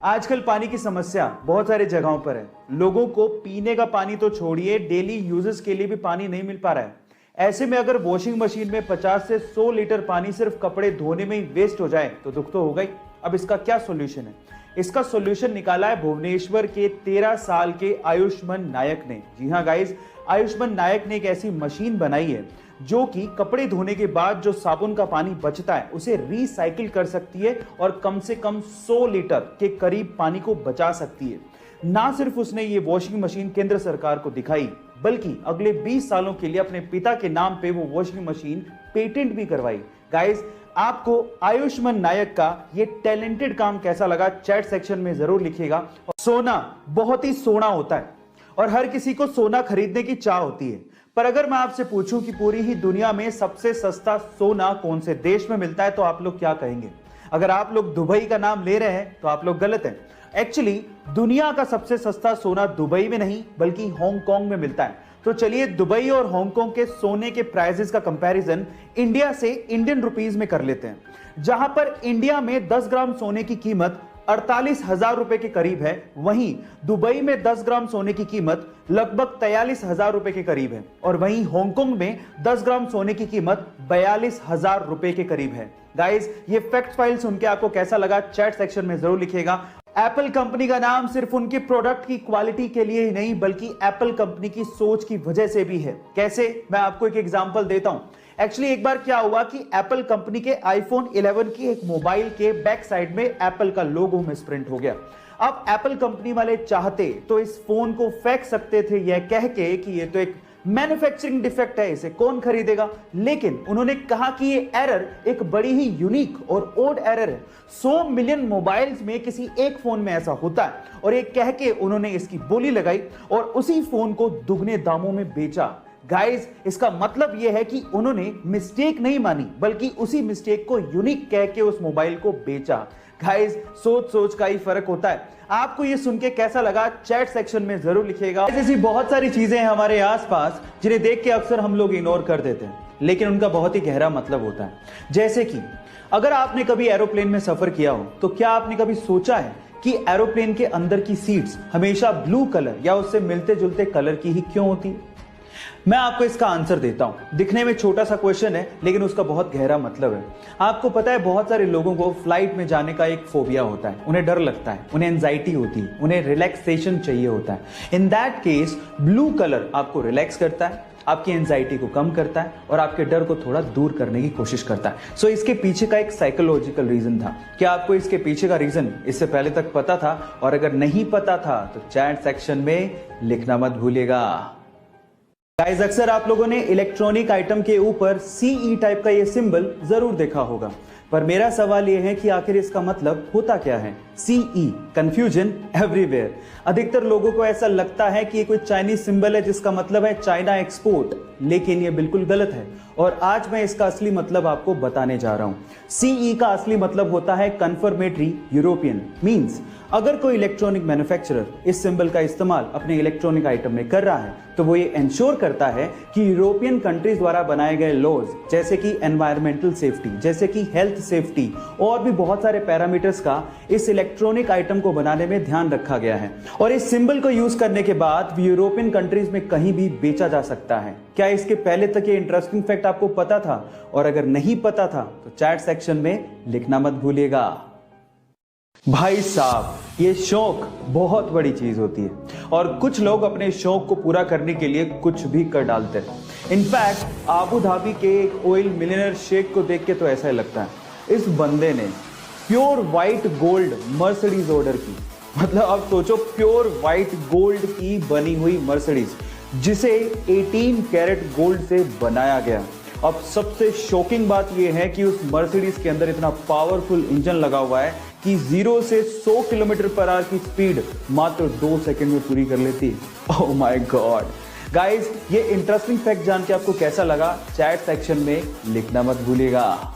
आजकल पानी की समस्या बहुत सारी जगहों पर है। लोगों को पीने का पानी तो छोड़िए, डेली यूजेस के लिए भी पानी नहीं मिल पा रहा है। ऐसे में अगर वॉशिंग मशीन में 50 से 100 लीटर पानी सिर्फ कपड़े धोने में ही वेस्ट हो जाए तो दुख तो होगा ही। अब इसका क्या सॉल्यूशन है? इसका सॉल्यूशन निकाला है भुवनेश्वर के 13 साल के आयुष्मान नायक ने। जी हाँ गाइस, आयुष्मान नायक ने एक ऐसी मशीन बनाई है जो कि कपड़े धोने के बाद जो साबुन का पानी बचता है उसे रिसाइकिल कर सकती है और कम से कम 100 लीटर के करीब पानी को बचा सकती है। ना सिर्फ उसने ये वॉशिंग मशीन केंद्र सरकार को दिखाई, बल्कि अगले 20 सालों के लिए अपने पिता के नाम पे वो वॉशिंग मशीन पेटेंट भी करवाई। गाइस, आपको आयुष्मान नायक का ये टैलेंटेड काम कैसा लगा चैट सेक्शन में जरूर लिखिएगा। सोना बहुत ही सोना होता है और हर किसी को सोना खरीदने की चाह होती है, पर अगर मैं आपसे पूछूं कि पूरी ही दुनिया में सबसे सस्ता सोना कौन से देश में मिलता है तो आप लोग क्या कहेंगे? अगर आप लोग दुबई का नाम ले रहे हैं तो आप लोग गलत हैं। एक्चुअली दुनिया का सबसे सस्ता सोना दुबई में नहीं बल्कि हांगकांग में मिलता है। तो चलिए दुबई और हांगकांग के सोने के प्राइसेस का कंपैरिजन इंडिया से इंडियन रुपीस में कर लेते हैं। जहां पर इंडिया में 10 ग्राम सोने की कीमत 48,000 रुपए के करीब है, वहीं दुबई में 10 ग्राम सोने की कीमत लगभग 43,000 रुपए के करीब है और वहीं हांगकांग में 10 ग्राम सोने की कीमत 42,000 रुपए के करीब है। गाइस, ये फैक्ट फाइल सुन के आपको कैसा लगा चैट सेक्शन में जरूर लिखिएगा। एप्पल कंपनी का नाम सिर्फ उनके प्रोडक्ट की क्वालिटी के लिए ही नहीं बल्कि एप्पल कंपनी की सोच की वजह से भी है। कैसे? मैं आपको एक एग्जांपल देता हूं। एक्चुअली एक बार क्या हुआ कि एप्पल कंपनी के आईफोन 11 की एक मोबाइल के बैक साइड में एप्पल का लोगो मिसप्रिंट हो गया। अब एप्पल कंपनी वाले चाहते तो इस फोन को फेंक सकते थे यह कह के कि ये तो एक मैन्युफैक्चरिंग डिफेक्ट है, इसे कौन खरीदेगा। लेकिन उन्होंने कहा कि ये एरर एक बड़ी ही यूनिक और ओड एरर है। 100 मिलियन मोबाइल्स में किसी एक फोन में ऐसा होता है और ये कह के उन्होंने इसकी बोली लगाई और उसी फोन को दुगने दामों में बेचा। गाइस, इसका मतलब यह है कि उन्होंने मिस्टेक नहीं मानी बल्कि उसी मिस्टेक को यूनिक कह के उस मोबाइल को बेचा। गाइस, सोच सोच का ही फर्क होता है। आपको ये सुन के कैसा लगा चैट सेक्शन में जरूर लिखिएगा। ऐसी बहुत सारी चीजें हैं हमारे आसपास जिन्हें देख के अक्सर हम लोग इग्नोर कर देते हैं, लेकिन उनका बहुत ही गहरा मतलब होता है। जैसे कि अगर आपने कभी एरोप्लेन में सफर किया हो तो क्या आपने कभी सोचा है कि एरोप्लेन के अंदर की सीट्स हमेशा ब्लू कलर या उससे मिलते जुलते कलर की ही क्यों होती? मैं आपको इसका आंसर देता हूं। दिखने में छोटा सा क्वेश्चन है लेकिन उसका बहुत गहरा मतलब है। आपको पता है बहुत सारे लोगों को फ्लाइट में जाने का एक फोबिया होता है, उन्हें डर लगता है, उन्हें एंजाइटी होती है, उन्हें रिलैक्सेशन चाहिए होता है। In that case blue colour आपको रिलैक्स करता है, आपकी एंजाइटी को कम करता है और आपके डर को थोड़ा दूर करने की कोशिश करता है। सो इसके पीछे का एक साइकोलॉजिकल रीजन था। क्या आपको इसके पीछे का रीजन इससे पहले तक पता था? और अगर नहीं पता था तो चैट सेक्शन में लिखना मत भूलिएगा। गाइस, अक्सर आप लोगों ने इलेक्ट्रॉनिक आइटम के ऊपर CE टाइप का ये सिंबल जरूर देखा होगा, पर मेरा सवाल ये है कि आखिर इसका मतलब होता क्या है? CE, confusion everywhere. अधिकतर लोगों को ऐसा लगता है कि ये कोई चाइनीज सिंबल है जिसका मतलब है चाइना एक्सपोर्ट, लेकिन ये बिल्कुल गलत है और आज मैं इसका असली मतलब आपको बताने जा रहा हूं। CE का असली मतलब होता है कन्फर्मेटरी यूरोपियन। मींस अगर कोई इलेक्ट्रॉनिक मैन्युफैक्चरर इस सिंबल का इस्तेमाल अपने इलेक्ट्रॉनिक आइटम में कर रहा है तो वो ये इंश्योर करता है कि यूरोपियन कंट्रीज द्वारा बनाए गए लॉज जैसे कि एनवायरमेंटल सेफ्टी, जैसे कि हेल्थ सेफ्टी और भी बहुत सारे पैरामीटर्स का इस इलेक्ट्रॉनिक आइटम को बनाने में ध्यान रखा गया है और इस सिंबल को यूज करने के बाद यूरोपियन कंट्रीज में कहीं भी बेचा जा सकता है। क्या इसके पहले तक ये इंटरेस्टिंग फैक्ट आपको पता था? और अगर नहीं पता था तो चैट सेक्शन में लिखना मत भूलिएगा। भाई साहब, ये शौक बहुत बड़ी चीज होती है और कुछ लोग अपने शौक को पूरा करने के लिए कुछ भी कर डालते हैं। इनफैक्ट आबू धाबी के एक ऑयल मिलियनर शेख को देख के तो ऐसा ही लगता है इस बंदे ने pure white gold Mercedes order की। मतलब अब सोचो, प्योर व्हाइट गोल्ड की बनी हुई मर्सिडीज जिसे 18 कैरेट गोल्ड से बनाया गया। अब सबसे शॉकिंग बात यह है कि उस मर्सिडीज के अंदर इतना पावरफुल इंजन लगा हुआ है कि 0 से 100 किलोमीटर पर आवर की स्पीड मात्र 2 सेकंड में पूरी कर लेती है। Oh my God. गाइस, ये इंटरेस्टिंग फैक्ट जान के आपको कैसा लगा चैट सेक्शन में लिखना मत भूलिएगा।